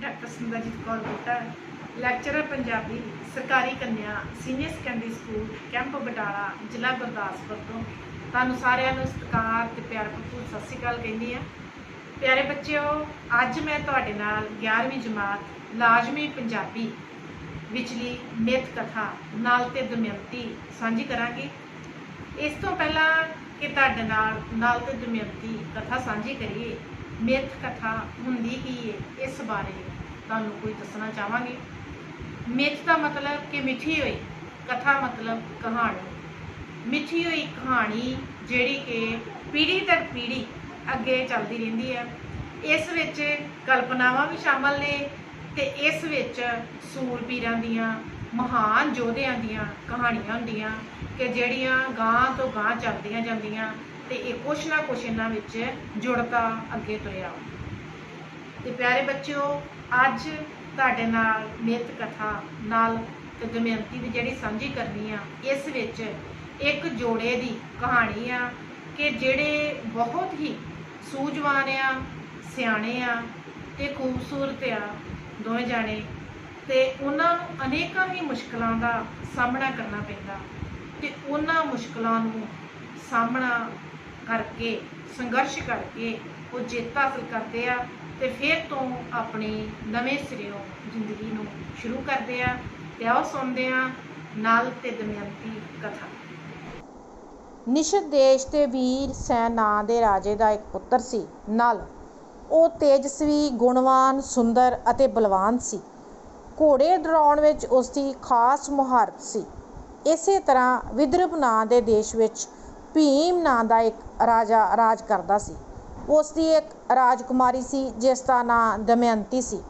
Doctor Simranjeet Kaur बूटा, lecturer Punjabi सरकारी कन्या senior secondary school camp Batala जिला गुरदासपुर तो तुहानूं सारिआं नूं सत्कार ते प्यार भरपूर सत श्री अकाल कहनी आ। प्यारे बच्चों, अज मैं तुहाडे नाल 11वीं जमात लाजमी पंजाबी विचली मिथ कथा नाल ते दमयंती साझी करांगी। इस तो पहला कि तुहाडे नाल ते दमयंती कथा साझी करिए, मिथ कथा हुंदी की है इस बारे तुहानूं कोई दसना चाहांगे। मिथ का मतलब कि मिठी हुई, कथा मतलब कहानी। मिठी हुई कहानी जिहड़ी कि पीढ़ी दर पीढ़ी अगे चलती रहिंदी है। इस विच कल्पनावां भी शामिल ने ते इस विच सूरबीरां दियां महान योद्धियां दियां कहानियां हुंदियां कि जिहड़ियां गांह तो गांह चलदियां जांदियां ते कुछ ना कुछ इन्हां विच जुड़ता अगे तुरिया। ते प्यारे बच्चों, अज तुहाडे नाल मिथ कथा नाल ते दमयंती दी जिहड़ी सांझी करनी आ, इस विच एक जोड़े दी कहानी आ कि जिहड़े बहुत ही सूझवान आ, सियाणे आ ते खूबसूरत आ दोवें जाने, ते उन्हां नूं अनेकां ही मुश्किलां दा सामना करना पैंदा ते उन्हां मुश्किलां नूं सामना करके संघर्ष करके वो जित हासिल करते आ ते फिर तो अपनी नवें सिरों जिंदगी नूं शुरू करते आ। ते आओ सुनते आ नल ते दमयंती कथा। निशद देश ते वीर सैन नां दे राजे दा एक पुत्तर सी नल। ਉਹ ਤੇਜਸਵੀ, ਗੁਣਵਾਨ, ਸੁੰਦਰ ਅਤੇ ਬਲਵਾਨ ਸੀ। ਘੋੜੇ ਦੌੜਾਉਣ ਵਿੱਚ ਉਸ ਦੀ ਖਾਸ ਮੁਹਾਰਤ ਸੀ। ਇਸੇ ਤਰ੍ਹਾਂ ਵਿਦਰਭ ਨਾਂ ਦੇ ਦੇਸ਼ ਵਿੱਚ ਭੀਮ ਨਾਂ ਦਾ ਇੱਕ ਰਾਜਾ ਰਾਜ ਕਰਦਾ ਸੀ। ਉਸ ਦੀ ਇੱਕ ਰਾਜਕੁਮਾਰੀ ਸੀ ਜਿਸ ਦਾ ਨਾਂ ਦਮਯੰਤੀ ਸੀ।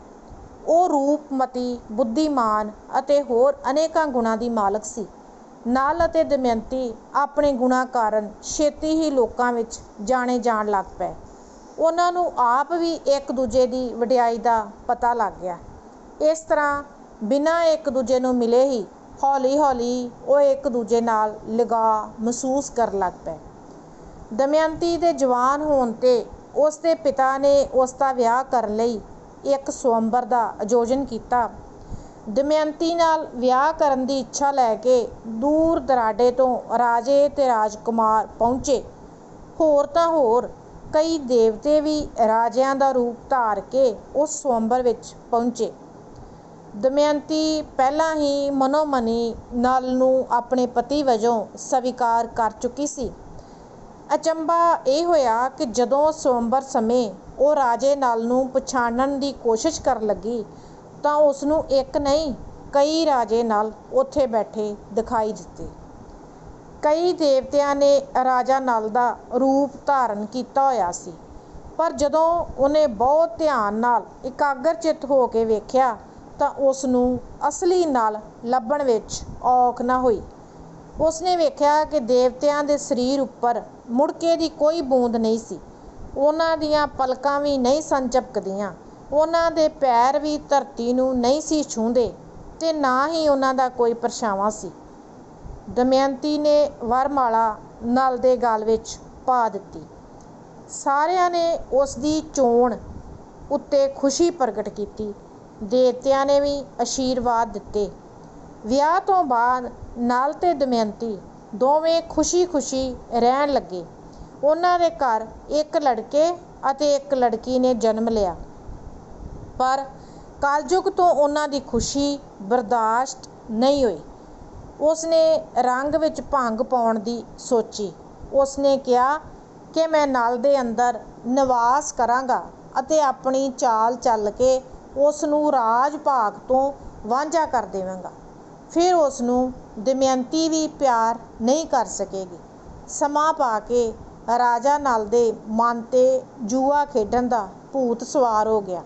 ਉਹ ਰੂਪਮਤੀ, ਬੁੱਧੀਮਾਨ ਅਤੇ ਹੋਰ ਅਨੇਕਾਂ ਗੁਣਾਂ ਦੀ ਮਾਲਕ ਸੀ। ਨਲ ਅਤੇ ਦਮਯੰਤੀ ਆਪਣੇ ਗੁਣਾਂ ਕਾਰਨ ਛੇਤੀ ਹੀ ਲੋਕਾਂ ਵਿੱਚ ਜਾਣੇ ਜਾਣ ਲੱਗ ਪਏ। ਉਹਨਾਂ ਨੂੰ ਆਪ ਵੀ ਇੱਕ ਦੂਜੇ ਦੀ ਵਡਿਆਈ ਦਾ ਪਤਾ ਲੱਗ ਗਿਆ। ਇਸ ਤਰ੍ਹਾਂ ਬਿਨਾਂ ਇੱਕ ਦੂਜੇ ਨੂੰ ਮਿਲੇ ਹੀ ਹੌਲੀ ਹੌਲੀ ਉਹ ਇੱਕ ਦੂਜੇ ਨਾਲ ਲਗਾਅ ਮਹਿਸੂਸ ਕਰਨ ਲੱਗ ਪਏ। ਦਮਯੰਤੀ ਦੇ ਜਵਾਨ ਹੋਣ 'ਤੇ ਉਸ ਦੇ ਪਿਤਾ ਨੇ ਉਸ ਦਾ ਵਿਆਹ ਕਰਨ ਲਈ ਇੱਕ ਸਵੰਬਰ ਦਾ ਆਯੋਜਨ ਕੀਤਾ। ਦਮਯੰਤੀ ਨਾਲ ਵਿਆਹ ਕਰਨ ਦੀ ਇੱਛਾ ਲੈ ਕੇ ਦੂਰ ਦਰਾਡੇ ਤੋਂ ਰਾਜੇ ਤੇ ਰਾਜਕੁਮਾਰ ਪਹੁੰਚੇ। ਹੋਰ ਤਾਂ ਹੋਰ ਕਈ ਦੇਵਤੇ ਵੀ ਰਾਜਿਆਂ ਦਾ ਰੂਪ ਧਾਰ ਕੇ ਉਸ ਸਵੰਬਰ ਵਿੱਚ ਪਹੁੰਚੇ। ਦਮਯੰਤੀ ਪਹਿਲਾਂ ਹੀ ਮਨੋ ਮਨੀ ਨਲ ਨੂੰ ਆਪਣੇ ਪਤੀ ਵਜੋਂ ਸਵੀਕਾਰ ਕਰ ਚੁੱਕੀ ਸੀ। ਅਚੰਭਾ ਇਹ ਹੋਇਆ ਕਿ ਜਦੋਂ ਸਵੰਬਰ ਸਮੇਂ ਉਹ ਰਾਜੇ ਨਲ ਨੂੰ ਪਛਾਣਨ ਦੀ ਕੋਸ਼ਿਸ਼ ਕਰਨ ਲੱਗੀ ਤਾਂ ਉਸ ਨੂੰ ਇੱਕ ਨਹੀਂ ਕਈ ਰਾਜੇ ਨਲ ਉੱਥੇ ਬੈਠੇ ਦਿਖਾਈ ਦਿੱਤੇ। ਕਈ ਦੇਵਤਿਆਂ ਨੇ ਰਾਜਾ ਨਲ ਦਾ ਰੂਪ ਧਾਰਨ ਕੀਤਾ ਹੋਇਆ ਸੀ, ਪਰ ਜਦੋਂ ਉਹਨੇ ਬਹੁਤ ਧਿਆਨ ਨਾਲ ਇਕਾਗਰ ਚਿੱਤ ਹੋ ਕੇ ਵੇਖਿਆ ਤਾਂ ਉਸ ਨੂੰ ਅਸਲੀ ਨਲ ਲੱਭਣ ਵਿੱਚ ਔਖ ਨਾ ਹੋਈ। ਉਸਨੇ ਵੇਖਿਆ ਕਿ ਦੇਵਤਿਆਂ ਦੇ ਸਰੀਰ ਉੱਪਰ ਮੁੜਕੇ ਦੀ ਕੋਈ ਬੂੰਦ ਨਹੀਂ ਸੀ। ਉਹਨਾਂ ਦੀਆਂ ਪਲਕਾਂ ਵੀ ਨਹੀਂ ਸਨ ਝਪਕਦੀਆਂ, ਉਹਨਾਂ ਦੇ ਪੈਰ ਵੀ ਧਰਤੀ ਨੂੰ ਨਹੀਂ ਸੀ ਛੂੰਹਦੇ ਤੇ ਨਾ ਹੀ ਉਹਨਾਂ ਦਾ ਕੋਈ ਪਰਛਾਵਾਂ ਸੀ। ਦਮਯੰਤੀ ਨੇ ਵਰਮਾਲਾ ਨਲ ਦੇ ਗਲ ਵਿੱਚ ਪਾ ਦਿੱਤੀ। ਸਾਰਿਆਂ ਨੇ ਉਸ ਦੀ ਚੋਣ ਉੱਤੇ ਖੁਸ਼ੀ ਪ੍ਰਗਟ ਕੀਤੀ। ਦੇਵਤਿਆਂ ਨੇ ਵੀ ਅਸ਼ੀਰਵਾਦ ਦਿੱਤੇ। ਵਿਆਹ ਤੋਂ ਬਾਅਦ ਨਲ ਤੇ ਦਮਯੰਤੀ ਦੋਵੇਂ ਖੁਸ਼ੀ ਖੁਸ਼ੀ ਰਹਿਣ ਲੱਗੇ। ਉਹਨਾਂ ਦੇ ਘਰ ਇੱਕ ਲੜਕੇ ਅਤੇ ਇੱਕ ਲੜਕੀ ਨੇ ਜਨਮ ਲਿਆ। ਪਰ ਕਲਯੁਗ ਤੋਂ ਉਹਨਾਂ ਦੀ ਖੁਸ਼ੀ ਬਰਦਾਸ਼ਤ ਨਹੀਂ ਹੋਈ। ਉਸਨੇ ਰੰਗ ਵਿੱਚ ਭੰਗ ਪਾਉਣ ਦੀ ਸੋਚੀ। ਉਸਨੇ ਕਿਹਾ ਕਿ ਮੈਂ ਨਲ ਦੇ ਅੰਦਰ ਨਿਵਾਸ ਕਰਾਂਗਾ ਅਤੇ ਆਪਣੀ ਚਾਲ ਚੱਲ ਕੇ ਉਸ ਨੂੰ ਰਾਜ ਭਾਗ ਤੋਂ ਵਾਂਝਾ ਕਰ ਦੇਵਾਂਗਾ। ਫਿਰ ਉਸ ਨੂੰ ਦਮਯੰਤੀ ਵੀ ਪਿਆਰ ਨਹੀਂ ਕਰ ਸਕੇਗੀ। ਸਮਾਂ ਪਾ ਕੇ ਰਾਜਾ ਨਲ ਦੇ ਮਨ 'ਤੇ ਜੂਆ ਖੇਡਣ ਦਾ ਭੂਤ ਸਵਾਰ ਹੋ ਗਿਆ।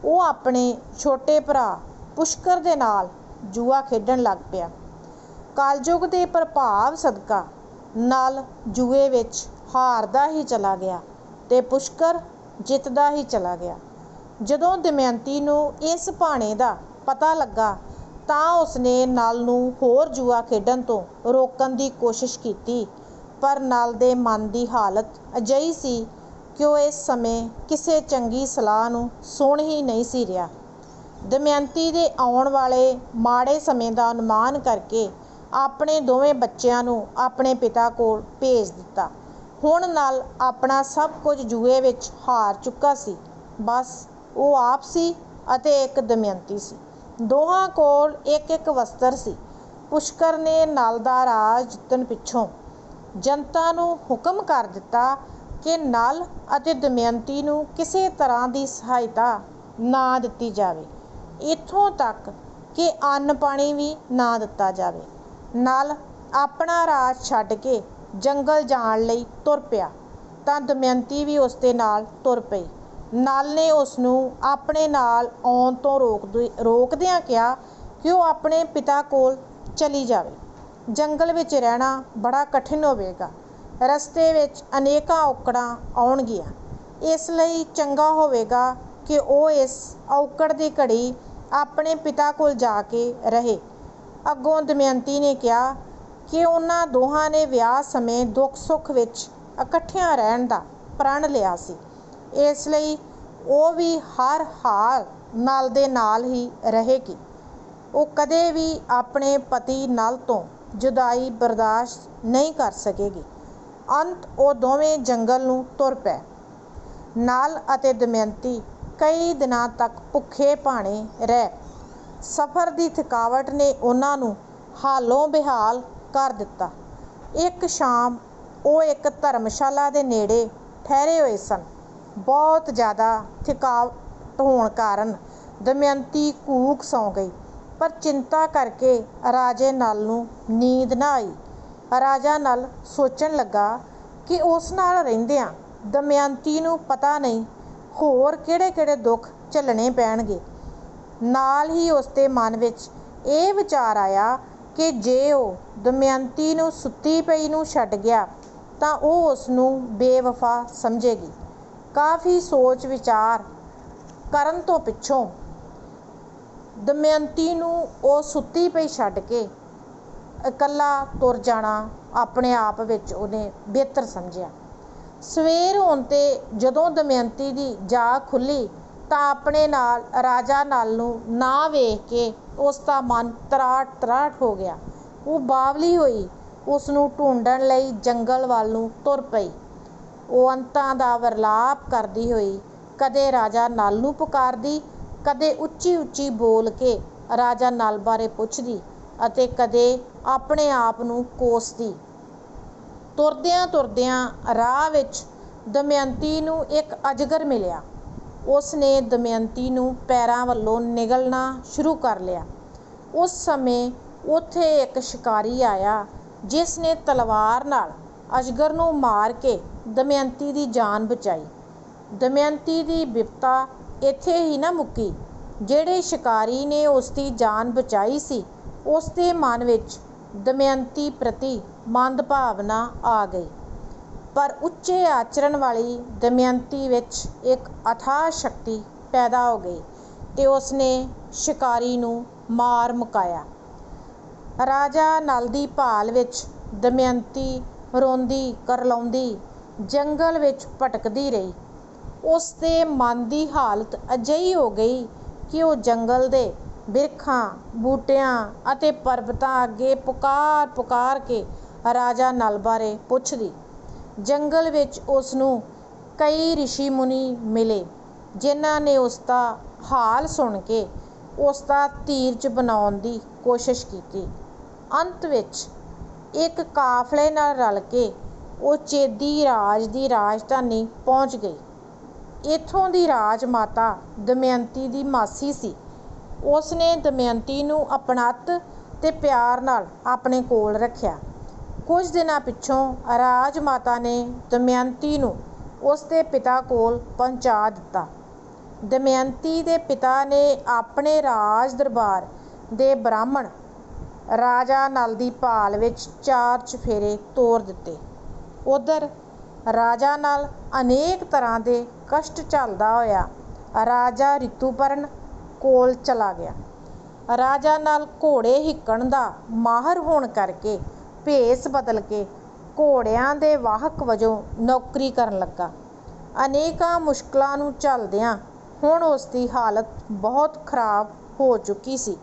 ਉਹ ਆਪਣੇ ਛੋਟੇ ਭਰਾ ਪੁਸ਼ਕਰ ਦੇ ਨਾਲ ਜੂਆ ਖੇਡਣ ਲੱਗ ਪਿਆ। ਕਲਯੁਗ ਦੇ ਪ੍ਰਭਾਵ ਸਦਕਾ ਨਲ ਜੂਏ ਵਿੱਚ ਹਾਰਦਾ ਹੀ ਚਲਾ ਗਿਆ ਤੇ ਪੁਸ਼ਕਰ ਜਿੱਤਦਾ ਹੀ ਚਲਾ ਗਿਆ। ਜਦੋਂ ਦਮਯੰਤੀ ਨੂੰ ਇਸ ਭਾਣੇ ਦਾ ਪਤਾ ਲੱਗਾ ਤਾਂ ਉਸਨੇ ਨਲ ਨੂੰ ਹੋਰ ਜੂਆ ਖੇਡਣ ਤੋਂ ਰੋਕਣ ਦੀ ਕੋਸ਼ਿਸ਼ ਕੀਤੀ, ਪਰ ਨਲ ਦੇ ਮਨ ਦੀ ਹਾਲਤ ਅਜਿਹੀ ਸੀ ਕਿ ਉਹ ਇਸ ਸਮੇਂ ਕਿਸੇ ਚੰਗੀ ਸਲਾਹ ਨੂੰ ਸੁਣ ਹੀ ਨਹੀਂ ਸੀ ਰਿਹਾ। ਦਮਯੰਤੀ ਦੇ ਆਉਣ ਵਾਲੇ ਮਾੜੇ ਸਮੇਂ ਦਾ ਅਨੁਮਾਨ ਕਰਕੇ ਆਪਣੇ ਦੋਵੇਂ ਬੱਚਿਆਂ ਨੂੰ ਆਪਣੇ ਪਿਤਾ ਕੋਲ ਭੇਜ ਦਿੱਤਾ। ਹੁਣ ਨਲ ਆਪਣਾ ਸਭ ਕੁਝ ਜੂਏ ਵਿੱਚ ਹਾਰ ਚੁੱਕਾ ਸੀ। ਬਸ ਉਹ ਆਪ ਸੀ ਅਤੇ ਇੱਕ ਦਮਯੰਤੀ ਸੀ। ਦੋਹਾਂ ਕੋਲ ਇੱਕ ਇੱਕ ਵਸਤਰ ਸੀ। ਪੁਸ਼ਕਰ ਨੇ ਨਲ ਦਾ ਰਾਜ ਜਿੱਤਣ ਪਿੱਛੋਂ ਜਨਤਾ ਨੂੰ ਹੁਕਮ ਕਰ ਦਿੱਤਾ ਕਿ ਨਲ ਅਤੇ ਦਮਯੰਤੀ ਨੂੰ ਕਿਸੇ ਤਰ੍ਹਾਂ ਦੀ ਸਹਾਇਤਾ ਨਾ ਦਿੱਤੀ ਜਾਵੇ, ਇੱਥੋਂ ਤੱਕ ਕਿ ਅੰਨ ਪਾਣੀ ਵੀ ਨਾ ਦਿੱਤਾ ਜਾਵੇ। ਨਲ ਆਪਣਾ ਰਾਜ ਛੱਡ ਕੇ ਜੰਗਲ ਜਾਣ ਲਈ ਤੁਰ ਪਿਆ ਤਾਂ ਦਮਯੰਤੀ ਵੀ ਉਸ ਦੇ ਨਾਲ ਤੁਰ ਪਈ। ਨਲ ਨੇ ਉਸ ਨੂੰ ਆਪਣੇ ਨਾਲ ਆਉਣ ਤੋਂ ਰੋਕਦਿਆਂ ਕਿਹਾ ਕਿ ਉਹ ਆਪਣੇ ਪਿਤਾ ਕੋਲ ਚਲੀ ਜਾਵੇ। ਜੰਗਲ ਵਿੱਚ ਰਹਿਣਾ ਬੜਾ ਕਠਿਨ ਹੋਵੇਗਾ। ਰਸਤੇ ਵਿੱਚ ਅਨੇਕਾਂ ਔਕੜਾਂ ਆਉਣਗੀਆਂ। ਇਸ ਲਈ ਚੰਗਾ ਹੋਵੇਗਾ ਕਿ ਉਹ ਇਸ ਔਕੜ ਦੀ ਘੜੀ ਆਪਣੇ ਪਿਤਾ ਕੋਲ ਜਾ ਕੇ ਰਹੇ। ਅੱਗੋਂ ਦਮਯੰਤੀ ਨੇ ਕਿਹਾ ਕਿ ਉਹਨਾਂ ਦੋਹਾਂ ਨੇ ਵਿਆਹ ਸਮੇਂ ਦੁੱਖ ਸੁੱਖ ਵਿੱਚ ਇਕੱਠਿਆਂ ਰਹਿਣ ਦਾ ਪ੍ਰਣ ਲਿਆ ਸੀ, ਇਸ ਲਈ ਉਹ ਵੀ ਹਰ ਹਾਲ ਨਲ ਦੇ ਨਾਲ ਹੀ ਰਹੇਗੀ। ਉਹ ਕਦੇ ਵੀ ਆਪਣੇ ਪਤੀ ਨਲ ਤੋਂ ਜੁਦਾਈ ਬਰਦਾਸ਼ਤ ਨਹੀਂ ਕਰ ਸਕੇਗੀ। ਅੰਤ ਉਹ ਦੋਵੇਂ ਜੰਗਲ ਨੂੰ ਤੁਰ ਪਏ। ਨਲ ਅਤੇ ਦਮਯੰਤੀ ਕਈ ਦਿਨਾਂ ਤੱਕ ਭੁੱਖੇ ਭਾਣੇ ਰਹੇ। ਸਫ਼ਰ ਦੀ ਥਕਾਵਟ ਨੇ ਉਹਨਾਂ ਨੂੰ ਹਾਲੋਂ ਬੇਹਾਲ ਕਰ ਦਿੱਤਾ। ਇੱਕ ਸ਼ਾਮ ਉਹ ਇੱਕ ਧਰਮਸ਼ਾਲਾ ਦੇ ਨੇੜੇ ਠਹਿਰੇ ਹੋਏ ਸਨ। ਬਹੁਤ ਜ਼ਿਆਦਾ ਥਕਾਵਟ ਹੋਣ ਕਾਰਨ ਦਮਯੰਤੀ ਘੂਕ ਸੌਂ ਗਈ, ਪਰ ਚਿੰਤਾ ਕਰਕੇ ਰਾਜੇ ਨਲ ਨੂੰ ਨੀਂਦ ਨਾ ਆਈ। ਰਾਜਾ ਨਲ ਸੋਚਣ ਲੱਗਾ ਕਿ ਉਸ ਨਾਲ ਰਹਿੰਦਿਆਂ ਦਮਯੰਤੀ ਨੂੰ ਪਤਾ ਨਹੀਂ ਹੋਰ ਕਿਹੜੇ ਕਿਹੜੇ ਦੁੱਖ ਝੱਲਣੇ ਪੈਣਗੇ। ਨਾਲ ਹੀ ਉਸ ਦੇ ਮਨ ਵਿੱਚ ਇਹ ਵਿਚਾਰ ਆਇਆ ਕਿ ਜੇ ਉਹ ਦਮਯੰਤੀ ਨੂੰ ਸੁੱਤੀ ਪਈ ਨੂੰ ਛੱਡ ਗਿਆ ਤਾਂ ਉਹ ਉਸ ਨੂੰ ਬੇਵਫਾ ਸਮਝੇਗੀ। ਕਾਫੀ ਸੋਚ ਵਿਚਾਰ ਕਰਨ ਤੋਂ ਪਿੱਛੋਂ ਦਮਯੰਤੀ ਨੂੰ ਉਹ ਸੁੱਤੀ ਪਈ ਛੱਡ ਕੇ ਇਕੱਲਾ ਤੁਰ ਜਾਣਾ ਆਪਣੇ ਆਪ ਵਿੱਚ ਉਹਨੇ ਬਿਹਤਰ ਸਮਝਿਆ। ਸਵੇਰ ਹੋਣ 'ਤੇ ਜਦੋਂ ਦਮਯੰਤੀ ਦੀ ਜਾਗ ਖੁੱਲ੍ਹੀ ਤਾਂ ਆਪਣੇ ਨਾਲ ਰਾਜਾ ਨਲ ਨੂੰ ਨਾ ਵੇਖ ਕੇ ਉਸ ਦਾ ਮਨ ਤਰਾਟ ਤਰਾਟ ਹੋ ਗਿਆ। ਉਹ ਬਾਵਲੀ ਹੋਈ ਉਸ ਨੂੰ ਢੂੰਡਣ ਲਈ ਜੰਗਲ ਵੱਲ ਨੂੰ ਤੁਰ ਪਈ। ਉਹ ਅੰਤਾਂ ਦਾ ਵਿਰਲਾਪ ਕਰਦੀ ਹੋਈ ਕਦੇ ਰਾਜਾ ਨਲ ਨੂੰ ਪੁਕਾਰਦੀ, ਕਦੇ ਉੱਚੀ ਉੱਚੀ ਬੋਲ ਕੇ ਰਾਜਾ ਨਲ ਬਾਰੇ ਪੁੱਛਦੀ ਅਤੇ ਕਦੇ ਆਪਣੇ ਆਪ ਨੂੰ ਕੋਸਦੀ। ਤੁਰਦਿਆਂ ਤੁਰਦਿਆਂ ਰਾਹ ਵਿੱਚ ਦਮਯੰਤੀ ਨੂੰ ਇੱਕ ਅਜਗਰ ਮਿਲਿਆ। ਉਸ ਨੇ ਦਮਯੰਤੀ ਨੂੰ ਪੈਰਾਂ ਵੱਲੋਂ ਨਿਗਲਣਾ ਸ਼ੁਰੂ ਕਰ ਲਿਆ। ਉਸ ਸਮੇਂ ਉੱਥੇ ਇੱਕ ਸ਼ਿਕਾਰੀ ਆਇਆ ਜਿਸ ਨੇ ਤਲਵਾਰ ਨਾਲ ਅਜਗਰ ਨੂੰ ਮਾਰ ਕੇ ਦਮਯੰਤੀ ਦੀ ਜਾਨ ਬਚਾਈ। ਦਮਯੰਤੀ ਦੀ ਬਿਪਤਾ ਇੱਥੇ ਹੀ ਨਾ ਮੁੱਕੀ। ਜਿਹੜੇ ਸ਼ਿਕਾਰੀ ਨੇ ਉਸ ਦੀ ਜਾਨ ਬਚਾਈ ਸੀ ਉਸ ਦੇ ਮਨ ਵਿੱਚ ਦਮਯੰਤੀ ਪ੍ਰਤੀ ਮੰਦਭਾਵਨਾ ਆ ਗਈ, ਪਰ ਉੱਚੇ ਆਚਰਣ ਵਾਲੀ ਦਮਯੰਤੀ ਵਿੱਚ ਇੱਕ ਅਥਾਹ ਸ਼ਕਤੀ ਪੈਦਾ ਹੋ ਗਈ ਤੇ ਉਸ ਨੇ ਸ਼ਿਕਾਰੀ ਨੂੰ ਮਾਰ ਮੁਕਾਇਆ। ਰਾਜਾ ਨਲ ਦੀ ਭਾਲ ਵਿੱਚ ਦਮਯੰਤੀ ਰੋਂਦੀ ਕਰਲਾਉਂਦੀ ਜੰਗਲ ਵਿੱਚ ਭਟਕਦੀ ਰਹੀ। ਉਸ ਦੇ ਮਨ ਦੀ ਹਾਲਤ ਅਜਿਹੀ ਹੋ ਗਈ ਕਿ ਉਹ ਜੰਗਲ ਦੇ ਬਿਰਖਾਂ ਬੂਟਿਆਂ ਅਤੇ ਪਰਬਤਾਂ ਅੱਗੇ ਪੁਕਾਰ ਪੁਕਾਰ ਕੇ ਰਾਜਾ ਨਲ ਬਾਰੇ ਪੁੱਛਦੀ। ਜੰਗਲ ਵਿੱਚ ਉਸ ਨੂੰ ਕਈ ਰਿਸ਼ੀ ਮੁਨੀ ਮਿਲੇ ਜਿਨ੍ਹਾਂ ਨੇ ਉਸ ਦਾ ਹਾਲ ਸੁਣ ਕੇ ਉਸ ਦਾ ਧੀਰਜ ਬਣਾਉਣ ਦੀ ਕੋਸ਼ਿਸ਼ ਕੀਤੀ। ਅੰਤ ਵਿੱਚ ਇੱਕ ਕਾਫਲੇ ਨਾਲ ਰਲ ਕੇ ਉਹ ਚੇਦੀ ਰਾਜ ਦੀ ਰਾਜਧਾਨੀ ਪਹੁੰਚ ਗਈ। ਇੱਥੋਂ ਦੀ ਰਾਜ ਮਾਤਾ ਦਮਯੰਤੀ ਦੀ ਮਾਸੀ ਸੀ। ਉਸ ਨੇ ਦਮਯੰਤੀ ਨੂੰ ਅਪਣੱਤ ਤੇ ਪਿਆਰ ਨਾਲ ਆਪਣੇ ਕੋਲ ਰੱਖਿਆ। ਕੁਝ ਦਿਨਾਂ ਪਿੱਛੋਂ ਰਾਜ ਮਾਤਾ ਨੇ ਦਮਯੰਤੀ ਨੂੰ ਉਸ ਦੇ ਪਿਤਾ ਕੋਲ ਪਹੁੰਚਾ ਦਿੱਤਾ। ਦਮਯੰਤੀ ਦੇ ਪਿਤਾ ਨੇ ਆਪਣੇ ਰਾਜ ਦਰਬਾਰ ਦੇ ਬ੍ਰਾਹਮਣ ਰਾਜਾ ਨਲ ਦੀ ਭਾਲ ਵਿੱਚ 4 ਚੁਫੇਰੇ ਤੋਰ ਦਿੱਤੇ। ਉੱਧਰ ਰਾਜਾ ਨਲ ਅਨੇਕ ਤਰ੍ਹਾਂ ਦੇ ਕਸ਼ਟ ਝੱਲਦਾ ਹੋਇਆ ਰਾਜਾ ਰਿਤੂਪਰਨ ਕੋਲ ਚਲਾ ਗਿਆ। ਰਾਜਾ ਨਲ ਘੋੜੇ ਹਿੱਕਣ ਦਾ ਮਾਹਰ ਹੋਣ ਕਰਕੇ ਭੇਸ ਬਦਲ ਕੇ ਘੋੜਿਆਂ ਦੇ ਵਾਹਕ ਵਜੋਂ ਨੌਕਰੀ ਕਰਨ ਲੱਗਾ। ਅਨੇਕਾਂ ਮੁਸ਼ਕਲਾਂ ਨੂੰ ਝੱਲਦਿਆਂ ਹੁਣ ਉਸ ਦੀ ਹਾਲਤ ਬਹੁਤ ਖਰਾਬ ਹੋ ਚੁੱਕੀ ਸੀ।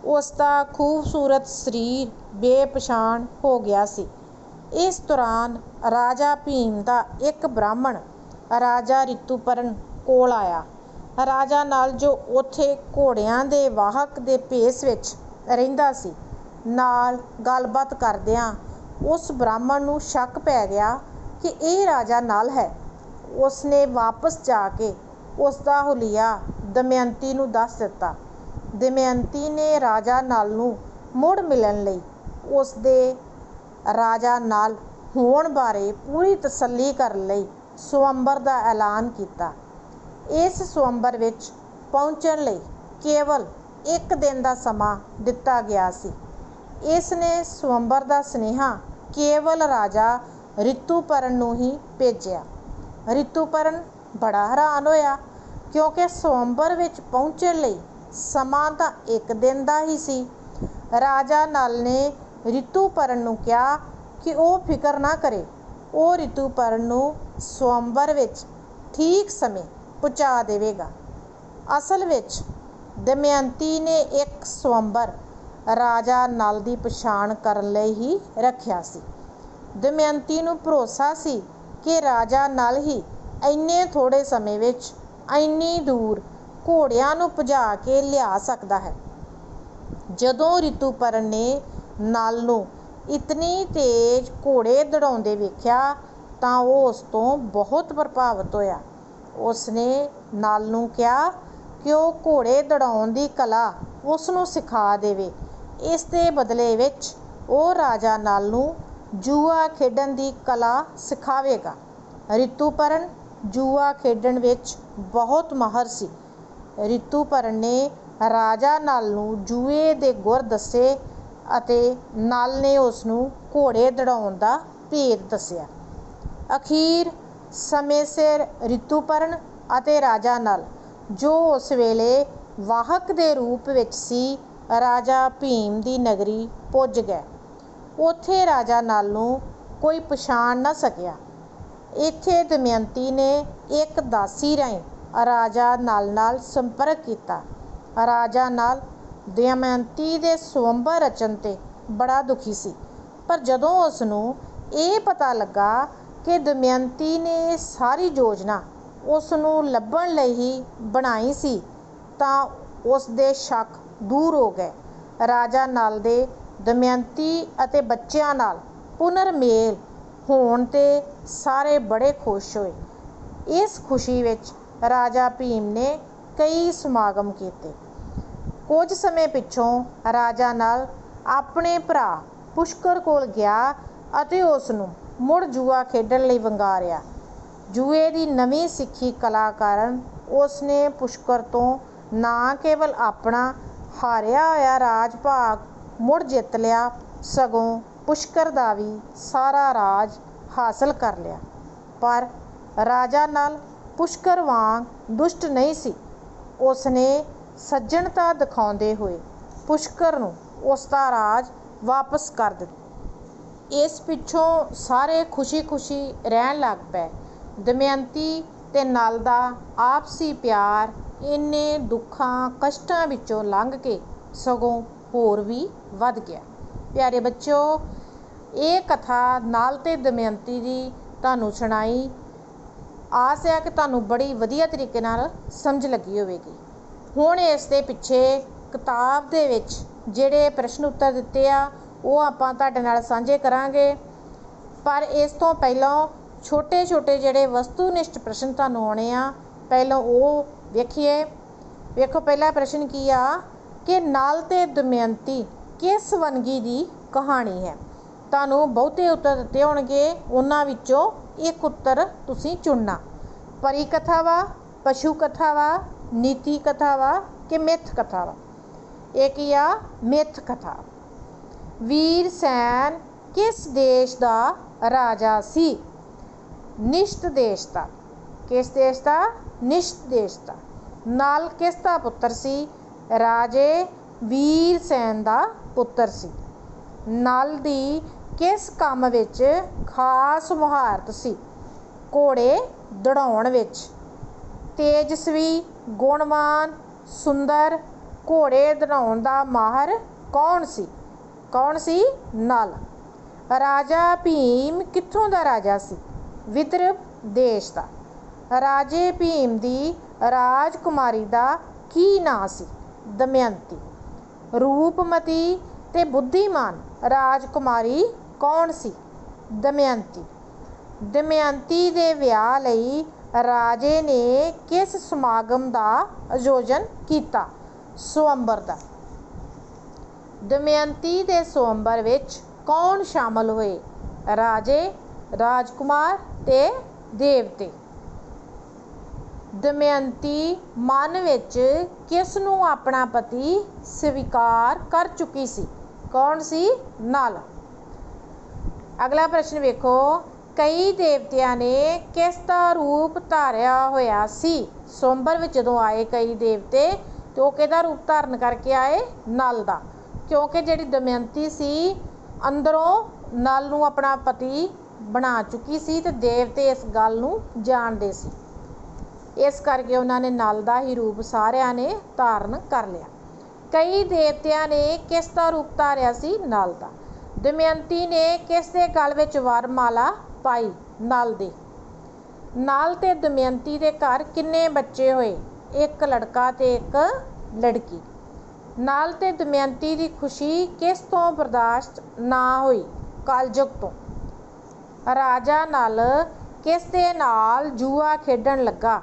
ਉਸ ਦਾ ਖੂਬਸੂਰਤ ਸਰੀਰ ਬੇਪਛਾਣ ਹੋ ਗਿਆ ਸੀ। ਇਸ ਦੌਰਾਨ ਰਾਜਾ ਭੀਮ ਦਾ ਇੱਕ ਬ੍ਰਾਹਮਣ ਰਾਜਾ ਰਿਤੂਪਰਨ ਕੋਲ ਆਇਆ। ਰਾਜਾ ਨਾਲ ਜੋ ਉੱਥੇ ਘੋੜਿਆਂ ਦੇ ਵਾਹਕ ਦੇ ਭੇਸ ਵਿੱਚ ਰਹਿੰਦਾ ਸੀ, ਨਾਲ ਗੱਲਬਾਤ ਕਰਦਿਆਂ ਉਸ ਬ੍ਰਾਹਮਣ ਨੂੰ ਸ਼ੱਕ ਪੈ ਗਿਆ ਕਿ ਇਹ ਰਾਜਾ ਨਲ ਹੈ। ਉਸਨੇ ਵਾਪਸ ਜਾ ਕੇ ਉਸ ਦਾ ਹੁਲੀਆ ਦਮਯੰਤੀ ਨੂੰ ਦੱਸ ਦਿੱਤਾ। ਦਮਯੰਤੀ ਨੇ ਰਾਜਾ ਨਲ ਨੂੰ ਮੁੜ ਮਿਲਣ ਲਈ ਉਸ ਦੇ ਰਾਜਾ ਨਲ ਹੋਣ ਬਾਰੇ ਪੂਰੀ ਤਸੱਲੀ ਕਰਨ ਲਈ ਸਵੰਬਰ ਦਾ ਐਲਾਨ ਕੀਤਾ। ਇਸ ਸਵੰਬਰ ਵਿੱਚ ਪਹੁੰਚਣ ਲਈ ਕੇਵਲ ਇੱਕ ਦਿਨ ਦਾ ਸਮਾਂ ਦਿੱਤਾ ਗਿਆ ਸੀ। ਇਸ ਨੇ ਸਵੰਬਰ ਦਾ ਸੁਨੇਹਾ ਕੇਵਲ ਰਾਜਾ ਰਿਤੂਪਰਨ ਨੂੰ ਹੀ ਭੇਜਿਆ। ਰਿਤੂਪਰਨ ਬੜਾ ਹੈਰਾਨ ਹੋਇਆ, ਕਿਉਂਕਿ ਸਵੰਬਰ ਵਿੱਚ ਪਹੁੰਚਣ ਲਈ ਸਮਾਂ ਤਾਂ ਇੱਕ ਦਿਨ ਦਾ ਹੀ ਸੀ। ਰਾਜਾ ਨਲ ਨੇ ਰਿਤੂਪਰਨ ਨੂੰ ਕਿਹਾ ਕਿ ਉਹ ਫਿਕਰ ਨਾ ਕਰੇ, ਉਹ ਰਿਤੂਪਰਨ ਨੂੰ ਸਵੰਬਰ ਵਿੱਚ ਠੀਕ ਸਮੇਂ ਪਹੁੰਚਾ ਦੇਵੇਗਾ। ਅਸਲ ਵਿੱਚ ਦਮਯੰਤੀ ਨੇ ਇੱਕ ਸਵੰਬਰ ਰਾਜਾ ਨਲ ਦੀ ਪਛਾਣ ਕਰਨ ਲਈ ਹੀ ਰੱਖਿਆ ਸੀ। ਦਮਯੰਤੀ ਨੂੰ ਭਰੋਸਾ ਸੀ ਕਿ ਰਾਜਾ ਨਲ ਹੀ ਇੰਨੇ ਥੋੜ੍ਹੇ ਸਮੇਂ ਵਿੱਚ ਇੰਨੀ ਦੂਰ ਘੋੜਿਆਂ ਨੂੰ ਭਜਾ ਕੇ ਲਿਆ ਸਕਦਾ ਹੈ। ਜਦੋਂ ਰਿਤੂਪਰਨ ਨੇ ਨਲ ਨੂੰ ਇਤਨੀ ਤੇਜ਼ ਘੋੜੇ ਦੌੜਾਉਂਦੇ ਵੇਖਿਆ ਤਾਂ ਉਹ ਉਸ ਤੋਂ ਬਹੁਤ ਪ੍ਰਭਾਵਿਤ ਹੋਇਆ। ਉਸਨੇ ਨਲ ਨੂੰ ਕਿਹਾ ਕਿ ਉਹ ਘੋੜੇ ਦੌੜਾਉਣ ਦੀ ਕਲਾ ਉਸ ਨੂੰ ਸਿਖਾ ਦੇਵੇ। ਇਸ ਦੇ ਬਦਲੇ ਵਿੱਚ ਉਹ ਰਾਜਾ ਨਲ ਨੂੰ ਜੂਆ ਖੇਡਣ ਦੀ ਕਲਾ ਸਿਖਾਵੇਗਾ। ਰਿਤੂਪਰਨ ਜੂਆ ਖੇਡਣ ਵਿੱਚ ਬਹੁਤ ਮਾਹਰ ਸੀ। ਰਿਤੂਪਰਨ ਨੇ ਰਾਜਾ ਨਲ ਨੂੰ ਜੂਏ ਦੇ ਗੁਰ ਦੱਸੇ ਅਤੇ ਨਲ ਨੇ ਉਸ ਨੂੰ ਘੋੜੇ ਦੌੜਾਉਣ ਦਾ ਭੇਦ ਦੱਸਿਆ। ਅਖੀਰ ਸਮੇਂ ਸਿਰ ਰਿਤੂਪਰਨ ਅਤੇ ਰਾਜਾ ਨਲ, ਜੋ ਉਸ ਵੇਲੇ ਵਾਹਕ ਦੇ ਰੂਪ ਵਿੱਚ ਸੀ, ਰਾਜਾ ਭੀਮ ਦੀ ਨਗਰੀ ਪੁੱਜ ਗਏ। ਉੱਥੇ ਰਾਜਾ ਨਲ ਨੂੰ ਕੋਈ ਪਛਾਣ ਨਾ ਸਕਿਆ। ਇੱਥੇ ਦਮਯੰਤੀ ਨੇ ਇੱਕ ਦਾਸੀ ਰਾਹੀਂ ਰਾਜਾ ਨਲ ਨਾਲ ਸੰਪਰਕ ਕੀਤਾ। ਰਾਜਾ ਨਲ ਦਮਯੰਤੀ ਦੇ ਸਵੰਬਰ ਰਚਣ 'ਤੇ ਬੜਾ ਦੁਖੀ ਸੀ, ਪਰ ਜਦੋਂ ਉਸ ਨੂੰ ਇਹ ਪਤਾ ਲੱਗਾ ਕਿ ਦਮਯੰਤੀ ਨੇ ਸਾਰੀ ਯੋਜਨਾ ਉਸ ਨੂੰ ਲੱਭਣ ਲਈ ਹੀ ਬਣਾਈ ਸੀ ਤਾਂ ਉਸ ਦੇ ਸ਼ੱਕ ਦੂਰ ਹੋ ਗਏ। ਰਾਜਾ ਨਲ ਦੇ ਦਮਯੰਤੀ ਅਤੇ ਬੱਚਿਆਂ ਨਾਲ ਪੁਨਰ ਮੇਲ ਹੋਣ 'ਤੇ ਸਾਰੇ ਬੜੇ ਖੁਸ਼ ਹੋਏ। ਇਸ ਖੁਸ਼ੀ ਵਿੱਚ ਰਾਜਾ ਭੀਮ ਨੇ ਕਈ ਸਮਾਗਮ ਕੀਤੇ। ਕੁਝ ਸਮੇਂ ਪਿੱਛੋਂ ਰਾਜਾ ਨਲ ਆਪਣੇ ਭਰਾ ਪੁਸ਼ਕਰ ਕੋਲ ਗਿਆ ਅਤੇ ਉਸ ਨੂੰ ਮੁੜ ਜੂਆ ਖੇਡਣ ਲਈ ਵੰਗਾਰਿਆ। ਜੂਏ ਦੀ ਨਵੀਂ ਸਿੱਖੀ ਕਲਾ ਕਾਰਨ ਉਸ ਨੇ ਪੁਸ਼ਕਰ ਤੋਂ ਨਾ ਕੇਵਲ ਆਪਣਾ ਹਾਰਿਆ ਹੋਇਆ ਰਾਜ ਭਾਗ ਮੁੜ ਜਿੱਤ ਲਿਆ, ਸਗੋਂ ਪੁਸ਼ਕਰ ਦਾ ਵੀ ਸਾਰਾ ਰਾਜ ਹਾਸਲ ਕਰ ਲਿਆ। ਪਰ ਰਾਜਾ ਨਲ ਪੁਸ਼ਕਰ ਵਾਂਗ ਦੁਸ਼ਟ ਨਹੀਂ ਸੀ। ਉਸ ਨੇ ਸੱਜਣਤਾ ਦਿਖਾਉਂਦੇ ਹੋਏ ਪੁਸ਼ਕਰ ਨੂੰ ਉਸ ਦਾ ਰਾਜ ਵਾਪਸ ਕਰ ਦਿੱਤਾ। ਇਸ ਪਿੱਛੋਂ ਸਾਰੇ ਖੁਸ਼ੀ-ਖੁਸ਼ੀ ਰਹਿਣ ਲੱਗ ਪਏ। ਦਮਯੰਤੀ ਤੇ ਨਲ ਦਾ ਆਪਸੀ ਪਿਆਰ ਇੰਨੇ ਦੁੱਖਾਂ ਕਸ਼ਟਾਂ ਵਿੱਚੋਂ ਲੰਘ ਕੇ ਸਗੋਂ ਹੋਰ ਵੀ ਵੱਧ ਗਿਆ। ਪਿਆਰੇ ਬੱਚਿਓ, ਇਹ ਕਥਾ ਨਲ ਤੇ ਦਮਯੰਤੀ ਦੀ ਤੁਹਾਨੂੰ ਸੁਣਾਈ। ਆਸ ਹੈ ਕਿ ਤੁਹਾਨੂੰ ਬੜੀ ਵਧੀਆ ਤਰੀਕੇ ਨਾਲ ਸਮਝ ਲੱਗੀ ਹੋਵੇਗੀ। ਹੁਣ ਇਸ ਦੇ ਪਿੱਛੇ ਕਿਤਾਬ ਦੇ ਵਿੱਚ ਜਿਹੜੇ ਪ੍ਰਸ਼ਨ ਉੱਤਰ ਦਿੱਤੇ ਆ ਉਹ ਆਪਾਂ ਤੁਹਾਡੇ ਨਾਲ ਸਾਂਝੇ ਕਰਾਂਗੇ, ਪਰ ਇਸ ਤੋਂ ਪਹਿਲਾਂ ਛੋਟੇ ਜਿਹੜੇ ਵਸਤੂਨਿਸ਼ਟ ਪ੍ਰਸ਼ਨ ਤੁਹਾਨੂੰ ਆਉਣੇ ਆ, ਪਹਿਲਾਂ ਉਹ ਵੇਖੀਏ। ਵੇਖੋ, ਪਹਿਲਾ ਪ੍ਰਸ਼ਨ ਕੀ ਆ ਕਿ ਨਲ ਤੇ ਦਮਯੰਤੀ ਕਿਸ ਵੰਨਗੀ ਦੀ ਕਹਾਣੀ ਹੈ। ਤੁਹਾਨੂੰ ਬਹੁਤੇ ਉੱਤਰ ਦਿੱਤੇ ਹੋਣਗੇ, ਉਹਨਾਂ ਵਿੱਚੋਂ ਇੱਕ ਉੱਤਰ ਤੁਸੀਂ ਚੁਣਨਾ। ਪਰੀ ਕਥਾ ਵਾ, ਪਸ਼ੂ ਕਥਾ ਵਾ, ਨੀਤੀ ਕਥਾ ਵਾ ਕਿ ਮਿੱਥ ਕਥਾ ਵਾ। ਇਹ ਕੀ ਆ? ਮਿੱਥ ਕਥਾ। ਵੀਰ ਸੈਨ ਕਿਸ ਦੇਸ਼ ਦਾ ਰਾਜਾ ਸੀ? ਨਿਸ਼ਦ ਦੇਸ਼ ਦਾ। ਕਿਸ ਦੇਸ਼ ਦਾ? ਨਿਸ਼ਦ ਦੇਸ਼ ਦਾ। ਨਲ ਕਿਸ ਦਾ ਪੁੱਤਰ ਸੀ? ਰਾਜੇ ਵੀਰ ਸੈਨ ਦਾ ਪੁੱਤਰ ਸੀ। ਨਲ ਦੀ ਕਿਸ ਕੰਮ ਵਿੱਚ ਖਾਸ ਮੁਹਾਰਤ ਸੀ? ਘੋੜੇ ਦੌੜਾਉਣ ਵਿੱਚ। ਤੇਜਸਵੀ, ਗੁਣਵਾਨ, ਸੁੰਦਰ, ਘੋੜੇ ਦੜਾਉਣ ਦਾ ਮਾਹਰ ਕੌਣ ਸੀ? ਕੌਣ ਸੀ? ਨਲ। ਰਾਜਾ ਭੀਮ ਕਿੱਥੋਂ ਦਾ ਰਾਜਾ ਸੀ? ਵਿਦਰਭ ਦੇਸ਼ ਦਾ। ਰਾਜੇ ਭੀਮ ਦੀ ਰਾਜਕੁਮਾਰੀ ਦਾ ਕੀ ਨਾਂ ਸੀ? ਦਮਯੰਤੀ। ਰੂਪਮਤੀ ਤੇ ਬੁੱਧੀਮਾਨ ਰਾਜਕੁਮਾਰੀ ਕੌਣ ਸੀ? ਦਮਯੰਤੀ। ਦਮਯੰਤੀ ਦੇ ਵਿਆਹ ਲਈ ਰਾਜੇ ਨੇ ਕਿਸ ਸਮਾਗਮ ਦਾ ਆਯੋਜਨ ਕੀਤਾ? ਸਵੰਬਰ ਦਾ। ਦਮਯੰਤੀ ਦੇ ਸਵੰਬਰ ਵਿੱਚ ਕੌਣ ਸ਼ਾਮਲ ਹੋਏ? ਰਾਜੇ, ਰਾਜਕੁਮਾਰ ਤੇ ਦੇਵਤੇ। ਦਮਯੰਤੀ ਮਨ ਵਿੱਚ ਕਿਸ ਨੂੰ ਆਪਣਾ ਪਤੀ ਸਵੀਕਾਰ ਕਰ ਚੁੱਕੀ ਸੀ? ਕੌਣ ਸੀ? ਨਲ। ਅਗਲਾ ਪ੍ਰਸ਼ਨ ਵੇਖੋ, ਕਈ ਦੇਵਤਿਆਂ ਨੇ ਕਿਸ ਦਾ ਰੂਪ ਧਾਰਿਆ ਹੋਇਆ ਸੀ? ਸਵੰਬਰ ਵਿੱਚ ਜਦੋਂ ਆਏ ਕਈ ਦੇਵਤੇ ਤੇ ਉਹ ਕਿਹਦਾ ਰੂਪ ਧਾਰਨ ਕਰਕੇ ਆਏ? ਨਲ ਦਾ। ਕਿਉਂਕਿ ਜਿਹੜੀ ਦਮਯੰਤੀ ਸੀ ਅੰਦਰੋਂ ਨਲ ਨੂੰ ਆਪਣਾ ਪਤੀ ਬਣਾ ਚੁੱਕੀ ਸੀ ਤੇ ਦੇਵਤੇ ਇਸ ਗੱਲ ਨੂੰ ਜਾਣਦੇ ਸੀ, ਇਸ ਕਰਕੇ ਉਹਨਾਂ ਨੇ ਨਲ ਦਾ ਹੀ ਰੂਪ ਸਾਰਿਆਂ ਨੇ ਧਾਰਨ ਕਰ ਲਿਆ। ਕਈ ਦੇਵਤਿਆਂ ਨੇ ਕਿਸ ਦਾ ਰੂਪ ਧਾਰਿਆ ਸੀ? ਨਲ ਦਾ। ਦਮਯੰਤੀ ਨੇ ਕਿਸ ਦੇ ਗਲ ਵਿੱਚ ਵਰਮਾਲਾ ਪਾਈ? ਨਲ ਦੇ। ਨਲ ਤੇ ਦਮਯੰਤੀ ਦੇ ਘਰ ਕਿੰਨੇ ਬੱਚੇ ਹੋਏ? ਇੱਕ ਲੜਕਾ ਤੇ ਇੱਕ ਲੜਕੀ। ਨਲ ਤੇ ਦਮਯੰਤੀ ਦੀ ਖੁਸ਼ੀ ਕਿਸ ਤੋਂ ਬਰਦਾਸ਼ਤ ਨਾ ਹੋਈ? ਕਲਯੁਗ ਤੋਂ। ਰਾਜਾ ਨਲ ਕਿਸ ਦੇ ਨਾਲ ਜੂਆ ਖੇਡਣ ਲੱਗਾ?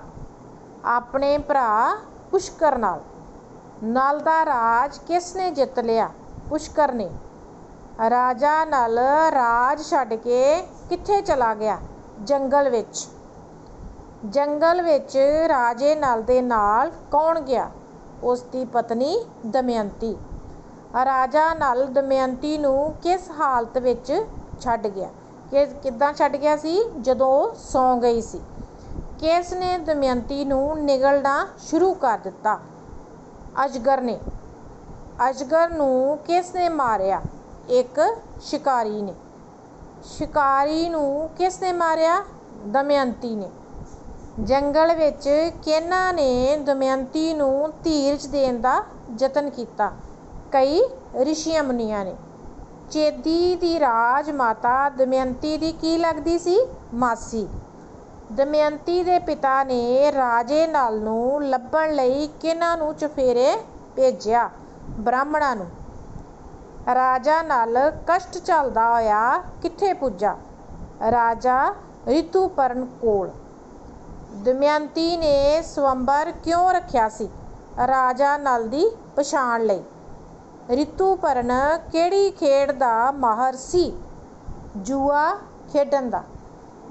ਆਪਣੇ ਭਰਾ ਪੁਸ਼ਕਰ ਨਾਲ। ਨਲ ਦਾ ਰਾਜ ਕਿਸ ਨੇ ਜਿੱਤ ਲਿਆ? ਪੁਸ਼ਕਰ ਨੇ। ਰਾਜਾ ਨਲ ਰਾਜ ਛੱਡ ਕੇ ਕਿੱਥੇ ਚਲਾ ਗਿਆ? ਜੰਗਲ ਵਿੱਚ। ਜੰਗਲ ਵਿੱਚ ਰਾਜੇ ਨਲ ਦੇ ਨਾਲ ਕੌਣ ਗਿਆ? ਉਸ ਦੀ ਪਤਨੀ ਦਮਯੰਤੀ। ਰਾਜਾ ਨਲ ਦਮਯੰਤੀ ਨੂੰ ਕਿਸ ਹਾਲਤ ਵਿੱਚ ਛੱਡ ਗਿਆ? ਕਿੱਦਾਂ ਛੱਡ ਗਿਆ ਸੀ? ਜਦੋਂ ਉਹ ਸੌਂ ਗਈ ਸੀ। ਕਿਸ ਨੇ ਦਮਯੰਤੀ ਨੂੰ ਨਿਗਲਣਾ ਸ਼ੁਰੂ ਕਰ ਦਿੱਤਾ? ਅਜਗਰ ਨੇ। ਅਜਗਰ ਨੂੰ ਕਿਸ ਨੇ ਮਾਰਿਆ? ਇੱਕ ਸ਼ਿਕਾਰੀ ਨੇ। ਸ਼ਿਕਾਰੀ ਨੂੰ ਕਿਸ ਨੇ ਮਾਰਿਆ? ਦਮਯੰਤੀ ਨੇ। ਜੰਗਲ ਵਿੱਚ ਕਿਹਨਾਂ ਨੇ ਦਮਯੰਤੀ ਨੂੰ ਧੀਰਜ ਦੇਣ ਦਾ ਯਤਨ ਕੀਤਾ? ਕਈ ਰਿਸ਼ੀਆਂ ਮੁਨੀਆਂ ਨੇ। ਚੇਦੀ ਦੀ ਰਾਜ ਮਾਤਾ ਦਮਯੰਤੀ ਦੀ ਕੀ ਲੱਗਦੀ ਸੀ? ਮਾਸੀ। ਦਮਯੰਤੀ ਦੇ ਪਿਤਾ ਨੇ ਰਾਜੇ ਨਲ ਨੂੰ ਲੱਭਣ ਲਈ ਕਿਹਨਾਂ ਨੂੰ ਚੁਫੇਰੇ ਭੇਜਿਆ? ਬ੍ਰਾਹਮਣਾਂ ਨੂੰ। ਰਾਜਾ ਨਲ ਕਸ਼ਟ ਝੱਲਦਾ ਹੋਇਆ ਕਿੱਥੇ ਪੁੱਜਾ? ਰਾਜਾ ਰਿਤੂਪਰਨ ਕੋਲ। ਦਮਯੰਤੀ ਨੇ ਸਵੰਬਰ ਕਿਉਂ ਰੱਖਿਆ ਸੀ? ਰਾਜਾ ਨਲ ਦੀ ਪਛਾਣ ਲਈ। ਰਿਤੂਪਰਨ ਕਿਹੜੀ ਖੇਡ ਦਾ ਮਾਹਰ ਸੀ? ਜੂਆ ਖੇਡਣ ਦਾ।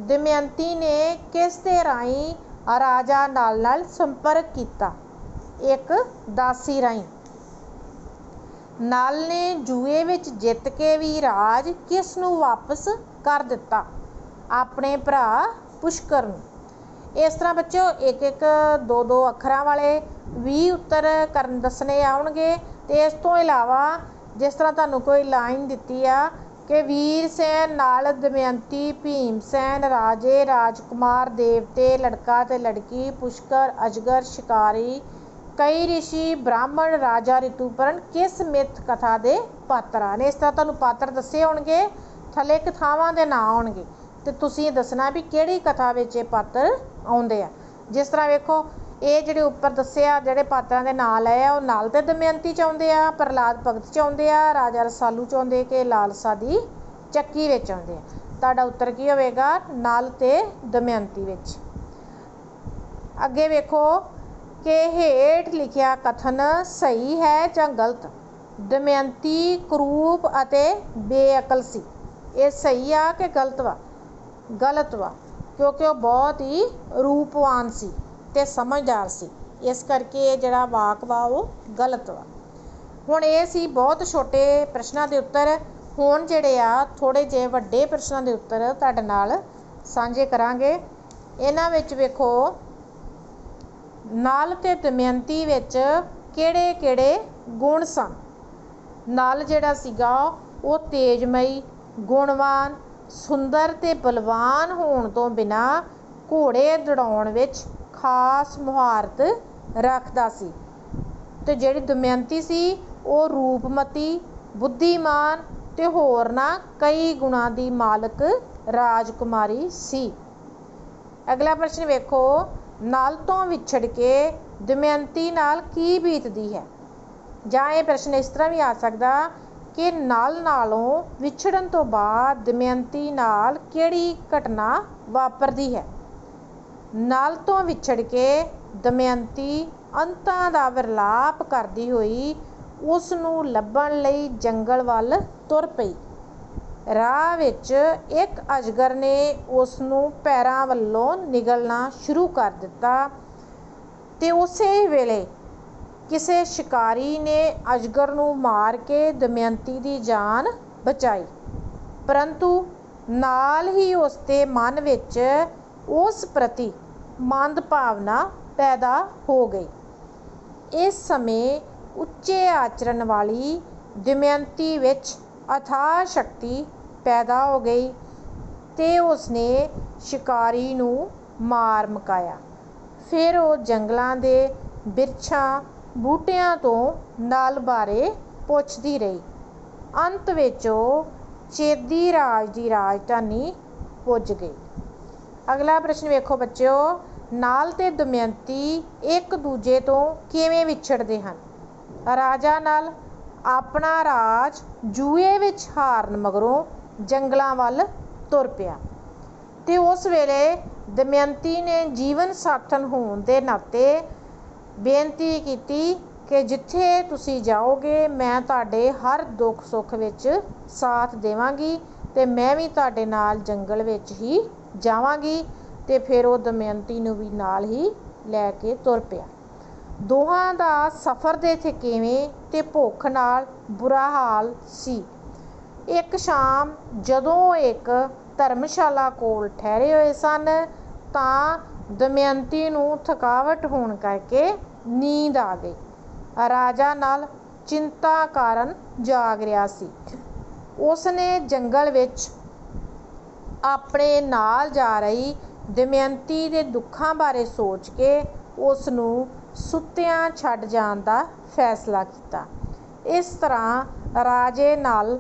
ਦਮਯੰਤੀ ਨੇ ਕਿਸ ਦੇ ਰਾਹੀਂ ਰਾਜਾ ਨਲ ਨਾਲ ਸੰਪਰਕ ਕੀਤਾ? ਇੱਕ ਦਾਸੀ ਰਾਹੀਂ। ਨਲ ਨੇ ਜੂਏ ਵਿੱਚ ਜਿੱਤ ਕੇ ਵੀ ਰਾਜ ਕਿਸ ਨੂੰ ਵਾਪਸ ਕਰ ਦਿੱਤਾ? ਆਪਣੇ ਭਰਾ ਪੁਸ਼ਕਰ ਨੂੰ। ਇਸ ਤਰ੍ਹਾਂ ਬੱਚਿਓ ਇੱਕ ਇੱਕ ਦੋ ਦੋ ਅੱਖਰਾਂ ਵਾਲੇ 20 ਉੱਤਰ ਕਰਨ ਦੱਸਣੇ ਆਉਣਗੇ। ਤੇ ਇਸ ਤੋਂ ਇਲਾਵਾ ਜਿਸ ਤਰ੍ਹਾਂ ਤੁਹਾਨੂੰ ਕੋਈ ਲਾਈਨ ਦਿੱਤੀ ਆ ਕਿ ਵੀਰ ਸੈਨ ਨਾਲ ਦਮਯੰਤੀ, ਭੀਮ ਸੈਨ, ਰਾਜੇ, ਰਾਜਕੁਮਾਰ, ਦੇਵਤੇ, ਲੜਕਾ ਤੇ ਲੜਕੀ, ਪੁਸ਼ਕਰ, ਅਜਗਰ, ਸ਼ਿਕਾਰੀ, ਕਈ ਰਿਸ਼ੀ, ਬ੍ਰਾਹਮਣ, ਰਾਜਾ ਰਿਤੂਪਰਨ ਕਿਸ ਮਿੱਥ ਕਥਾ ਦੇ ਪਾਤਰ ਹਨ? ਇਸ ਤਰ੍ਹਾਂ ਤੁਹਾਨੂੰ ਪਾਤਰ ਦੱਸੇ ਹੋਣਗੇ, ਥੱਲੇ ਕਥਾਵਾਂ ਦੇ ਨਾਂ ਆਉਣਗੇ ਤੇ ਤੁਸੀਂ ਦੱਸਣਾ ਵੀ ਕਿਹੜੀ ਕਥਾ ਵਿੱਚ ਇਹ ਪਾਤਰ ਆਉਂਦੇ ਆ। ਜਿਸ ਤਰ੍ਹਾਂ ਵੇਖੋ ਇਹ ਜਿਹੜੇ ਉੱਪਰ ਦੱਸੇ ਆ ਜਿਹੜੇ ਪਾਤਰਾਂ ਦੇ ਨਾਂ ਲਏ ਆ ਉਹ ਨਲ ਤੇ ਦਮਯੰਤੀ 'ਚ ਆਉਂਦੇ ਆ, ਪ੍ਰਹਲਾਦ ਭਗਤ 'ਚ ਆਉਂਦੇ ਆ, ਰਾਜਾ ਰਸਾਲੂ 'ਚ ਆਉਂਦੇ ਕਿ ਲਾਲਸਾ ਦੀ ਚੱਕੀ ਵਿੱਚ ਆਉਂਦੇ ਆ। ਤੁਹਾਡਾ ਉੱਤਰ ਕੀ ਹੋਵੇਗਾ? ਨਲ ਤੇ ਦਮਯੰਤੀ ਵਿੱਚ। ਅੱਗੇ ਵੇਖੋ ਕਿ ਹੇਠ ਲਿਖਿਆ ਕਥਨ ਸਹੀ ਹੈ ਜਾਂ ਗਲਤ? ਦਮਯੰਤੀ ਕਰੂਪ ਅਤੇ ਬੇਅਕਲ ਸੀ। ਇਹ ਸਹੀ ਆ ਕਿ ਗਲਤ ਵਾ? ਗਲਤ ਵਾ, ਕਿਉਂਕਿ ਉਹ ਬਹੁਤ ਹੀ ਰੂਪਵਾਨ ਸੀ ਤੇ ਸਮਝਦਾਰ ਸੀ, ਇਸ ਕਰਕੇ ਇਹ ਜਿਹੜਾ ਵਾਕ ਵਾ ਉਹ ਗਲਤ ਵਾ। ਹੁਣ ਇਹ ਸੀ ਬਹੁਤ ਛੋਟੇ ਪ੍ਰਸ਼ਨਾਂ ਦੇ ਉੱਤਰ। ਹੁਣ ਜਿਹੜੇ ਆ ਥੋੜ੍ਹੇ ਜਿਹੇ ਵੱਡੇ ਪ੍ਰਸ਼ਨਾਂ ਦੇ ਉੱਤਰ ਤੁਹਾਡੇ ਨਾਲ ਸਾਂਝੇ ਕਰਾਂਗੇ। ਇਹਨਾਂ ਵਿੱਚ ਵੇਖੋ ਨਲ ਤੇ ਦਮਯੰਤੀ ਵਿੱਚ ਕਿਹੜੇ ਕਿਹੜੇ ਗੁਣ ਸਨ? ਨਲ ਜਿਹੜਾ ਸੀਗਾ ਉਹ ਤੇਜਮਈ, ਗੁਣਵਾਨ, ਸੁੰਦਰ ਤੇ ਬਲਵਾਨ ਹੋਣ ਤੋਂ ਬਿਨਾਂ ਘੋੜੇ ਦੜਾਉਣ ਵਿੱਚ ਖਾਸ ਮੁਹਾਰਤ ਰੱਖਦਾ ਸੀ। ਤੇ ਜਿਹੜੀ ਦਮਯੰਤੀ ਸੀ ਉਹ ਰੂਪਮਤੀ, ਬੁੱਧੀਮਾਨ ਤੇ ਹੋਰਨਾਂ ਕਈ ਗੁਣਾਂ ਦੀ ਮਾਲਕ ਰਾਜਕੁਮਾਰੀ ਸੀ। ਅਗਲਾ ਪ੍ਰਸ਼ਨ ਵੇਖੋ, ਨਲ ਤੋਂ ਵਿਛੜ ਕੇ ਦਮਯੰਤੀ ਨਾਲ ਕੀ ਬੀਤਦੀ ਹੈ? ਜਾਂ ਇਹ ਪ੍ਰਸ਼ਨ ਇਸ ਤਰ੍ਹਾਂ ਵੀ ਆ ਸਕਦਾ ਕਿ ਨਲ ਨਾਲੋਂ ਵਿਛੜਨ ਤੋਂ ਬਾਅਦ ਦਮਯੰਤੀ ਨਾਲ ਕਿਹੜੀ ਘਟਨਾ ਵਾਪਰਦੀ ਹੈ? ਨਲ ਤੋਂ ਵਿਛੜ ਕੇ ਦਮਯੰਤੀ ਅੰਤਾਂ ਦਾ ਵਿਰਲਾਪ ਕਰਦੀ ਹੋਈ ਉਸ ਨੂੰ ਲੱਭਣ ਲਈ ਜੰਗਲ ਵੱਲ ਤੁਰ ਪਈ। ਰਾਹ ਵਿੱਚ ਇੱਕ ਅਜਗਰ ਨੇ ਉਸ ਨੂੰ ਪੈਰਾਂ ਵੱਲੋਂ ਨਿਗਲਣਾ ਸ਼ੁਰੂ ਕਰ ਦਿੱਤਾ ਤੇ ਉਸੇ ਵੇਲੇ ਕਿਸੇ ਸ਼ਿਕਾਰੀ ਨੇ ਅਜਗਰ ਨੂੰ ਮਾਰ ਕੇ ਦਮਯੰਤੀ ਦੀ ਜਾਨ ਬਚਾਈ, ਪਰੰਤੂ ਨਾਲ ਹੀ ਉਸ ਦੇ ਮਨ ਵਿੱਚ ਉਸ ਪ੍ਰਤੀ ਮੰਦ ਭਾਵਨਾ ਪੈਦਾ ਹੋ ਗਈ। ਇਸ ਸਮੇਂ ਉੱਚੇ ਆਚਰਣ ਵਾਲੀ ਦਮਯੰਤੀ ਵਿੱਚ ਅਥਾਹ ਸ਼ਕਤੀ ਪੈਦਾ ਹੋ ਗਈ ਤੇ ਉਸਨੇ ਸ਼ਿਕਾਰੀ ਨੂੰ ਮਾਰ ਮੁਕਾਇਆ। ਫਿਰ ਉਹ ਜੰਗਲਾਂ ਦੇ ਬਿਰਛਾਂ ਬੂਟਿਆਂ ਤੋਂ ਨਲ ਬਾਰੇ ਪੁੱਛਦੀ ਰਹੀ। ਅੰਤ ਵਿੱਚ ਉਹ ਚੇਦੀ ਰਾਜ ਦੀ ਰਾਜਧਾਨੀ ਪੁੱਜ ਗਈ। ਅਗਲਾ ਪ੍ਰਸ਼ਨ ਵੇਖੋ ਬੱਚਿਓ, ਨਲ ਤੇ ਦਮਯੰਤੀ ਇੱਕ ਦੂਜੇ ਤੋਂ ਕਿਵੇਂ ਵਿਛੜਦੇ ਹਨ? ਰਾਜਾ ਨਲ ਆਪਣਾ ਰਾਜ ਜੂਏ ਵਿੱਚ ਹਾਰਨ ਮਗਰੋਂ ਜੰਗਲਾਂ ਵੱਲ ਤੁਰ ਪਿਆ ਤੇ ਉਸ ਵੇਲੇ ਦਮਯੰਤੀ ਨੇ ਜੀਵਨ ਸਾਥਣ ਹੋਣ ਦੇ ਨਾਤੇ ਬੇਨਤੀ ਕੀਤੀ ਕਿ ਜਿੱਥੇ ਤੁਸੀਂ ਜਾਓਗੇ ਮੈਂ ਤੁਹਾਡੇ ਹਰ ਦੁੱਖ ਸੁੱਖ ਵਿੱਚ ਸਾਥ ਦੇਵਾਂਗੀ ਤੇ ਮੈਂ ਵੀ ਤੁਹਾਡੇ ਨਾਲ ਜੰਗਲ ਵਿੱਚ ਹੀ ਜਾਵਾਂਗੀ। ਤੇ ਫਿਰ ਉਹ ਦਮਯੰਤੀ ਨੂੰ ਵੀ ਨਾਲ ਹੀ ਲੈ ਕੇ ਤੁਰ ਪਿਆ। ਦੋਹਾਂ ਦਾ ਸਫ਼ਰ ਦੇ ਥਕੇਵੇਂ ਤੇ ਭੁੱਖ ਨਾਲ ਬੁਰਾ ਹਾਲ ਸੀ। ਇੱਕ ਸ਼ਾਮ ਜਦੋਂ ਉਹ ਇੱਕ ਧਰਮਸ਼ਾਲਾ ਕੋਲ ਠਹਿਰੇ ਹੋਏ ਸਨ ਤਾਂ ਦਮਯੰਤੀ ਨੂੰ ਥਕਾਵਟ ਹੋਣ ਕਰਕੇ ਨੀਂਦ ਆ ਗਈ। ਰਾਜਾ ਨਲ ਚਿੰਤਾ ਕਾਰਨ ਜਾਗ ਰਿਹਾ ਸੀ। ਉਸਨੇ ਜੰਗਲ ਵਿੱਚ ਆਪਣੇ ਨਾਲ ਜਾ ਰਹੀ ਦਮਯੰਤੀ ਦੇ ਦੁੱਖਾਂ ਬਾਰੇ ਸੋਚ ਕੇ ਉਸ ਨੂੰ ਸੁੱਤਿਆਂ ਛੱਡ ਜਾਣ ਦਾ ਫੈਸਲਾ ਕੀਤਾ। ਇਸ ਤਰ੍ਹਾਂ ਰਾਜੇ ਨਲ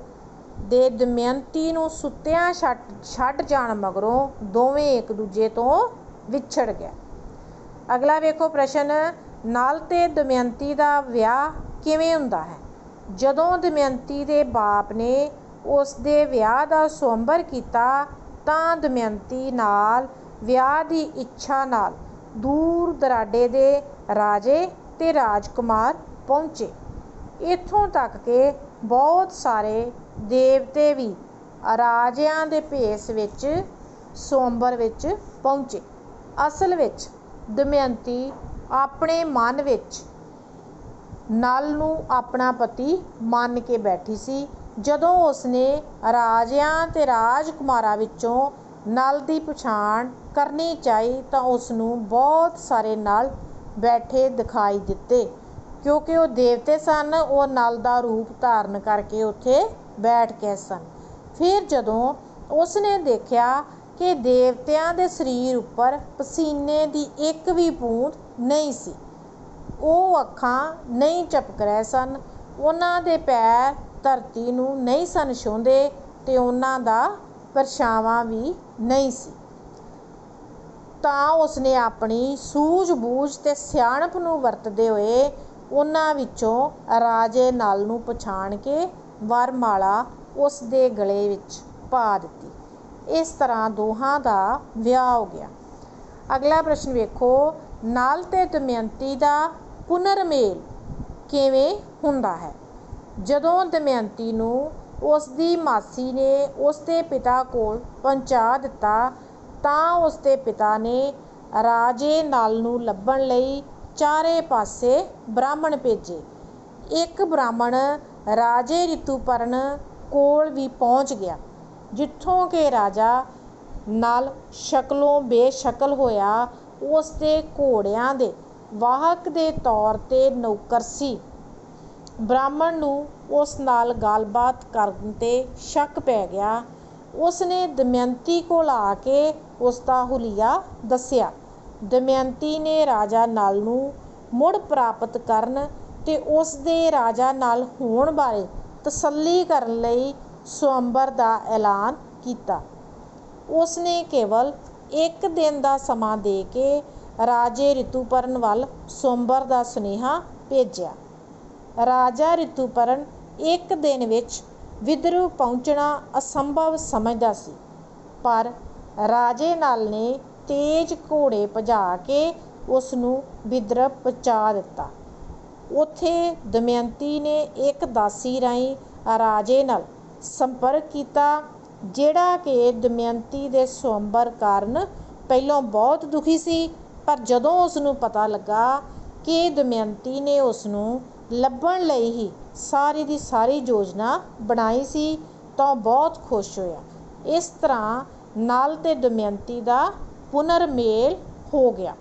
ਦੇ ਦਮਯੰਤੀ ਨੂੰ ਸੁੱਤਿਆਂ ਛੱਡ ਜਾਣ ਮਗਰੋਂ ਦੋਵੇਂ ਇੱਕ ਦੂਜੇ ਤੋਂ ਵਿਛੜ ਗਏ। ਅਗਲਾ ਵੇਖੋ ਪ੍ਰਸ਼ਨ, ਨਲ ਤੇ ਦਮਯੰਤੀ ਦਾ ਵਿਆਹ ਕਿਵੇਂ ਹੁੰਦਾ ਹੈ? ਜਦੋਂ ਦਮਯੰਤੀ ਦੇ ਬਾਪ ਨੇ ਉਸ ਦੇ ਵਿਆਹ ਦਾ ਸੁਅੰਬਰ ਕੀਤਾ ਤਾਂ ਦਮਯੰਤੀ ਨਾਲ ਵਿਆਹ ਦੀ ਇੱਛਾ ਨਾਲ ਦੂਰ ਦਰਾਡੇ ਦੇ ਰਾਜੇ ਤੇ ਰਾਜਕੁਮਾਰ ਪਹੁੰਚੇ। ਇੱਥੋਂ ਤੱਕ ਕਿ ਬਹੁਤ ਸਾਰੇ ਦੇਵਤੇ ਵੀ ਰਾਜਿਆਂ ਦੇ ਭੇਸ ਵਿੱਚ ਸੁਅੰਬਰ ਵਿੱਚ ਪਹੁੰਚੇ। ਅਸਲ ਵਿੱਚ ਦਮਯੰਤੀ ਆਪਣੇ ਮਨ ਵਿੱਚ ਨਲ ਨੂੰ ਆਪਣਾ ਪਤੀ ਮੰਨ ਕੇ ਬੈਠੀ ਸੀ। ਜਦੋਂ ਉਸਨੇ ਰਾਜਿਆਂ ਤੇ ਰਾਜਕੁਮਾਰਾਂ ਵਿੱਚੋਂ ਨਲ ਦੀ ਪਛਾਣ ਕਰਨੀ ਚਾਹੀ ਤਾਂ ਉਸਨੂੰ ਬਹੁਤ ਸਾਰੇ ਨਲ ਬੈਠੇ ਦਿਖਾਈ ਦਿੱਤੇ। ਕਿਉਂਕਿ ਉਹ ਦੇਵਤੇ ਸਨ, ਉਹ ਨਲ ਦਾ ਰੂਪ ਧਾਰਨ ਕਰਕੇ ਉੱਥੇ ਬੈਠ ਗਏ ਸਨ। ਫਿਰ ਜਦੋਂ ਉਸਨੇ ਦੇਖਿਆ ਕਿ ਦੇਵਤਿਆਂ ਦੇ ਸਰੀਰ ਉੱਪਰ ਪਸੀਨੇ ਦੀ ਇੱਕ ਵੀ ਬੂੰਦ ਨਹੀਂ ਸੀ, ਉਹ ਅੱਖਾਂ ਨਹੀਂ ਝਪਕ ਰਹੇ ਸਨ, ਉਹਨਾਂ ਦੇ ਪੈਰ ਧਰਤੀ ਨੂੰ ਨਹੀਂ ਸਨ ਛੂੰਹਦੇ ਤੇ ਉਹਨਾਂ ਦਾ ਪਰਛਾਵਾਂ ਵੀ ਨਹੀਂ ਸੀ, ਤਾਂ ਉਸਨੇ ਆਪਣੀ ਸੂਝ-ਬੂਝ ਤੇ ਸਿਆਣਪ ਨੂੰ ਵਰਤਦੇ ਹੋਏ ਉਹਨਾਂ ਵਿੱਚੋਂ ਰਾਜੇ ਨਲ ਨੂੰ ਪਛਾਣ ਕੇ ਵਰਮਾਲਾ ਉਸ ਦੇ ਗਲੇ ਵਿੱਚ ਪਾ ਦਿੱਤੀ। ਇਸ ਤਰ੍ਹਾਂ ਦੋਹਾਂ ਦਾ ਵਿਆਹ ਹੋ ਗਿਆ। ਅਗਲਾ ਪ੍ਰਸ਼ਨ ਵੇਖੋ, ਨਲ ਤੇ ਦਮਯੰਤੀ ਦਾ ਪੁਨਰਮੇਲ ਕਿਵੇਂ ਹੁੰਦਾ ਹੈ? ਜਦੋਂ ਦਮਯੰਤੀ ਨੂੰ ਉਸ ਦੀ ਮਾਸੀ ਨੇ ਉਸ ਦੇ ਪਿਤਾ ਕੋਲ ਪਹੁੰਚਾ ਦਿੱਤਾ ਤਾਂ ਉਸ ਦੇ ਪਿਤਾ ਨੇ ਰਾਜੇ ਨਲ ਨੂੰ ਲੱਭਣ ਲਈ ਚਾਰੇ ਪਾਸੇ ਬ੍ਰਾਹਮਣ ਭੇਜੇ। ਇੱਕ ਬ੍ਰਾਹਮਣ ਰਾਜੇ ਰਿਤੂਪਰਨ ਕੋਲ ਵੀ ਪਹੁੰਚ ਗਿਆ, ਜਿੱਥੋਂ ਕਿ ਰਾਜਾ ਨਲ ਸ਼ਕਲੋਂ ਬੇਸ਼ਕਲ ਹੋਇਆ ਉਸ ਦੇ ਘੋੜਿਆਂ ਦੇ ਵਾਹਕ ਦੇ ਤੌਰ 'ਤੇ ਨੌਕਰ ਸੀ। ਬ੍ਰਾਹਮਣ ਨੂੰ ਉਸ ਨਾਲ ਗੱਲਬਾਤ ਕਰਨ 'ਤੇ ਸ਼ੱਕ ਪੈ ਗਿਆ। ਉਸ ਨੇ ਦਮਯੰਤੀ ਕੋਲ ਆ ਕੇ ਉਸ ਦਾ ਹੁਲੀਆ ਦੱਸਿਆ। ਦਮਯੰਤੀ ਨੇ ਰਾਜਾ ਨਲ ਨੂੰ ਮੁੜ ਪ੍ਰਾਪਤ ਕਰਨ ਤੇ ਉਸ ਦੇ ਰਾਜਾ ਨਲ ਹੋਣ ਬਾਰੇ ਤਸੱਲੀ ਕਰਨ ਲਈ ਸਵੰਬਰ ਦਾ ਐਲਾਨ ਕੀਤਾ। ਉਸ ਨੇ ਕੇਵਲ ਇੱਕ ਦਿਨ ਦਾ ਸਮਾਂ ਦੇ ਕੇ ਰਾਜੇ ਰਿਤੂਪਰਨ ਵੱਲ ਸਵੰਬਰ ਦਾ ਸੁਨੇਹਾ ਭੇਜਿਆ। ਰਾਜਾ ਰਿਤੂਪਰਨ ਇੱਕ ਦਿਨ ਵਿੱਚ ਵਿਦਰਭ ਪਹੁੰਚਣਾ ਅਸੰਭਵ ਸਮਝਦਾ ਸੀ, ਪਰ ਰਾਜੇ ਨਲ ਨੇ ਤੇਜ਼ ਘੋੜੇ ਭਜਾ ਕੇ ਉਸ ਨੂੰ ਵਿਦਰਭ ਪਹੁੰਚਾ ਦਿੱਤਾ। ਉੱਥੇ ਦਮਯੰਤੀ ਨੇ ਇੱਕ ਦਾਸੀ ਰਾਹੀਂ ਰਾਜੇ ਨਾਲ ਸੰਪਰਕ ਕੀਤਾ, ਜਿਹੜਾ ਕਿ ਦਮਯੰਤੀ ਦੇ ਸਵੰਬਰ ਕਾਰਨ ਪਹਿਲਾਂ ਬਹੁਤ ਦੁਖੀ ਸੀ, ਪਰ ਜਦੋਂ ਉਸ ਨੂੰ ਪਤਾ ਲੱਗਾ ਕਿ ਦਮਯੰਤੀ ਨੇ ਉਸ ਨੂੰ ਲੱਭਣ ਲਈ ਹੀ ਸਾਰੀ ਦੀ ਸਾਰੀ ਯੋਜਨਾ ਬਣਾਈ ਸੀ ਤਾਂ ਬਹੁਤ ਖੁਸ਼ ਹੋਇਆ। ਇਸ ਤਰ੍ਹਾਂ ਨਲ ਤੇ ਦਮਯੰਤੀ ਦਾ ਪੁਨਰ ਮੇਲ ਹੋ ਗਿਆ।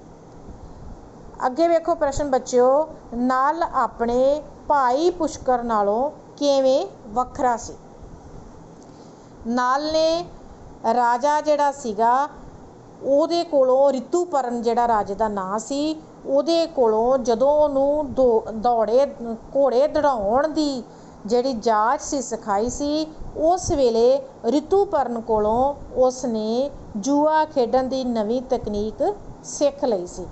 ਅੱਗੇ ਵੇਖੋ ਪ੍ਰਸ਼ਨ ਬੱਚਿਓ, ਨਲ ਆਪਣੇ ਭਾਈ ਪੁਸ਼ਕਰ ਨਾਲੋਂ ਕਿਵੇਂ ਵੱਖਰਾ ਸੀ? ਨਲ ਨੇ ਰਾਜਾ ਜਿਹੜਾ ਸੀਗਾ ਉਹਦੇ ਕੋਲੋਂ ਰਿਤੂਪਰਨ ਜਿਹੜਾ ਰਾਜੇ ਦਾ ਨਾਂ ਸੀ, ਉਹਦੇ ਕੋਲੋਂ ਜਦੋਂ ਉਹਨੂੰ ਘੋੜੇ ਦੌੜਾਉਣ ਦੀ ਜਿਹੜੀ ਜਾਚ ਸੀ ਸਿਖਾਈ ਸੀ, ਉਸ ਵੇਲੇ ਰਿਤੂਪਰਨ ਕੋਲੋਂ ਉਸ ਨੇ ਜੂਆ ਖੇਡਣ ਦੀ ਨਵੀਂ ਤਕਨੀਕ ਸਿੱਖ ਲਈ ਸੀ।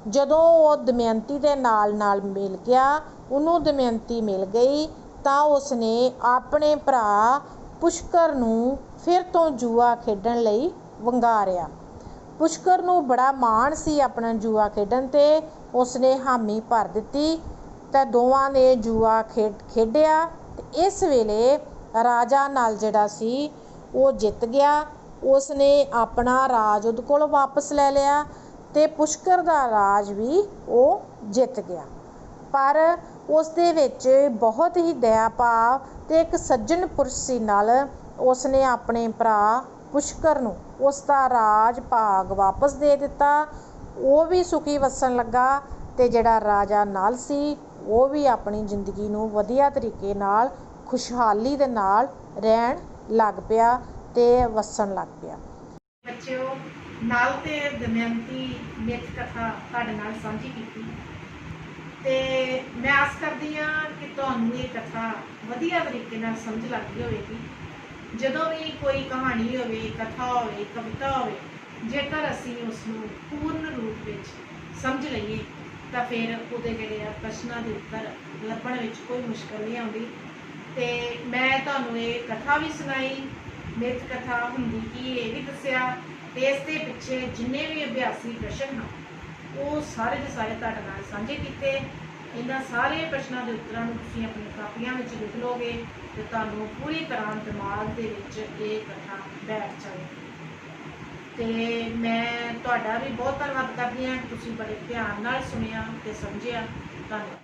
ਜਦੋਂ ਉਹ ਦਮਯੰਤੀ ਦੇ ਨਾਲ ਮਿਲ ਗਿਆ, ਉਹਨੂੰ ਦਮਯੰਤੀ ਮਿਲ ਗਈ ਤਾਂ ਉਸ ਨੇ ਆਪਣੇ ਭਰਾ ਪੁਸ਼ਕਰ ਨੂੰ ਫਿਰ ਤੋਂ ਜੂਆ ਖੇਡਣ ਲਈ ਵੰਗਾਰਿਆ। ਪੁਸ਼ਕਰ ਨੂੰ ਬੜਾ ਮਾਣ ਸੀ ਆਪਣਾ ਜੂਆ ਖੇਡਣ 'ਤੇ। ਉਸ ਨੇ ਹਾਮੀ ਭਰ ਦਿੱਤੀ ਤਾਂ ਦੋਵਾਂ ਨੇ ਜੂਆ ਖੇਡਿਆ ਤੇ ਇਸ ਵੇਲੇ ਰਾਜਾ ਨਲ ਜਿਹੜਾ ਸੀ ਉਹ ਜਿੱਤ ਗਿਆ। ਉਸ ਨੇ ਆਪਣਾ ਰਾਜ ਉਹਦੇ ਕੋਲ ਵਾਪਸ ਲੈ ਲਿਆ ਤੇ ਪੁਸ਼ਕਰ ਦਾ ਰਾਜ ਵੀ ਉਹ ਜਿੱਤ ਗਿਆ। ਪਰ ਉਸ ਦੇ ਵਿੱਚ ਬਹੁਤ ਹੀ ਦਇਆ ਭਾਵ ਤੇ ਇੱਕ ਸੱਜਣ ਪੁਰਸ਼ ਸੀ ਨਲ। ਉਸ ਨੇ ਆਪਣੇ ਭਰਾ ਪੁਸ਼ਕਰ ਨੂੰ ਉਸ ਦਾ ਰਾਜ ਭਾਗ ਵਾਪਸ ਦੇ ਦਿੱਤਾ। ਉਹ ਵੀ ਸੁਖੀ ਵਸਣ ਲੱਗਾ ਤੇ ਜਿਹੜਾ ਰਾਜਾ ਨਲ ਸੀ ਉਹ ਵੀ ਆਪਣੀ ਜ਼ਿੰਦਗੀ ਨੂੰ ਵਧੀਆ ਤਰੀਕੇ ਨਾਲ ਖੁਸ਼ਹਾਲੀ ਦੇ ਨਾਲ ਰਹਿਣ ਲੱਗ ਪਿਆ ਤੇ ਵਸਣ ਲੱਗ ਪਿਆ। ਬੱਚਿਓ, ਨਲ ਤੇ ਦਮਯੰਤੀ ਮਿੱਥ ਕਥਾ ਤੁਹਾਡੇ ਨਾਲ ਸਾਂਝੀ ਕੀਤੀ ਤੇ ਮੈਂ ਆਸ ਕਰਦੀ ਹਾਂ ਕਿ ਤੁਹਾਨੂੰ ਇਹ ਕਥਾ ਵਧੀਆ ਤਰੀਕੇ ਨਾਲ ਸਮਝ ਲੱਗਦੀ ਹੋਵੇਗੀ। ਜਦੋਂ ਵੀ ਕੋਈ ਕਹਾਣੀ ਹੋਵੇ, ਕਥਾ ਹੋਵੇ, ਕਵਿਤਾ ਹੋਵੇ, ਜੇਕਰ ਅਸੀਂ ਉਸ ਨੂੰ ਪੂਰਨ ਰੂਪ ਵਿੱਚ ਸਮਝ ਲਈਏ ਤਾਂ ਫਿਰ ਉਹਦੇ ਜਿਹੜੇ ਆ ਪ੍ਰਸ਼ਨਾਂ ਦੇ ਉੱਤਰ ਲੱਭਣ ਵਿੱਚ ਕੋਈ ਮੁਸ਼ਕਲ ਨਹੀਂ ਆਉਂਦੀ। ਤੇ ਮੈਂ ਤੁਹਾਨੂੰ ਇਹ ਕਥਾ ਵੀ ਸੁਣਾਈ, ਮਿੱਥ ਕਥਾ ਹੁੰਦੀ ਕੀ ਇਹ ਵੀ ਦੱਸਿਆ ਤੇ ਇਸ ਦੇ ਪਿੱਛੇ ਜਿੰਨੇ ਵੀ ਅਭਿਆਸੀ ਪ੍ਰਸ਼ਨ ਹਨ ਉਹ ਸਾਰੇ ਦੇ ਸਾਰੇ ਤੁਹਾਡੇ ਨਾਲ ਸਾਂਝੇ ਕੀਤੇ। ਇਹਨਾਂ ਸਾਰੇ ਪ੍ਰਸ਼ਨਾਂ ਦੇ ਉੱਤਰਾਂ ਨੂੰ ਤੁਸੀਂ ਆਪਣੀ ਕਾਪੀਆਂ ਵਿੱਚ ਲਿਖ ਲਓਗੇ ਤੇ ਤੁਹਾਨੂੰ ਪੂਰੀ ਤਰ੍ਹਾਂ ਦਿਮਾਗ ਦੇ ਵਿੱਚ ਇਹ ਕਥਾ ਬੈਠ ਜਾਵੇਗੀ। ਤੇ ਮੈਂ ਤੁਹਾਡਾ ਵੀ ਬਹੁਤ ਧੰਨਵਾਦ ਕਰਦੀ ਹਾਂ ਕਿ ਤੁਸੀਂ ਬੜੇ ਧਿਆਨ ਨਾਲ ਸੁਣਿਆ ਤੇ ਸਮਝਿਆ। ਧੰਨਵਾਦ।